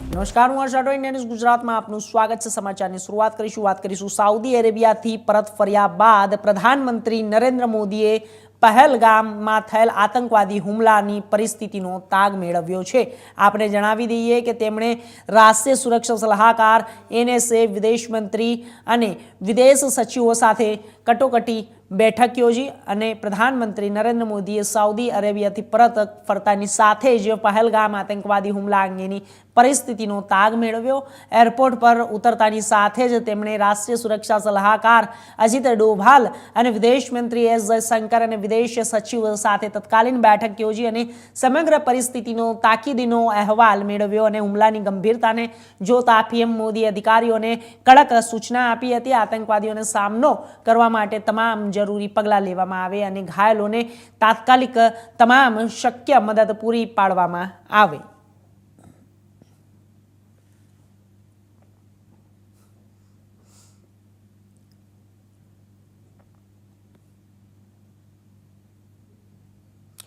નમસ્કાર, હું હર્ષ રાઠોડ, ન્યૂઝ ગુજરાતમાં આપનું સ્વાગત છે। સમાચારની શરૂઆત કરીશું સાઉદી અરેબિયાથી પરત ફર્યા બાદ પ્રધાનમંત્રી નરેન્દ્ર મોદીએ પહેલગામમાં થયેલ આતંકવાદી હુમલાની પરિસ્થિતિનો તાગ મેળવ્યો છે। આપણે જણાવી દઈએ કે તેમણે રાષ્ટ્રીય સુરક્ષા સલાહકાર NSA, વિદેશ મંત્રી અને વિદેશ સચિવો સાથે કટોકટી બેઠક યોજી અને પ્રધાનમંત્રી નરેન્દ્ર મોદીએ સાઉદી અરેબિયાથી પરત ફરતાની સાથે જ પહેલગામ આતંકવાદી હુમલા અંગેની પરિસ્થિતિનો તાગ મેળવ્યો। એરપોર્ટ પર ઉતરતાની સાથે જ તેમણે રાષ્ટ્રીય સુરક્ષા સલાહકાર અજીત ડોભાલ અને વિદેશ મંત્રી S જયશંકર અને વિદેશ સચિવ સાથે તત્કાલીન બેઠક યોજી અને સમગ્ર પરિસ્થિતિનો તાકીદનો અહેવાલ મેળવ્યો અને હુમલાની ગંભીરતાને જોતા PM મોદીએ અધિકારીઓને કડક સૂચના આપી હતી। આતંકવાદીઓને સામનો કરવા માટે તમામ જરૂરી પગલાં લેવામાં આવે અને ઘાયલોને તાત્કાલિક તમામ શક્ય મદદ પૂરી પાડવામાં આવે।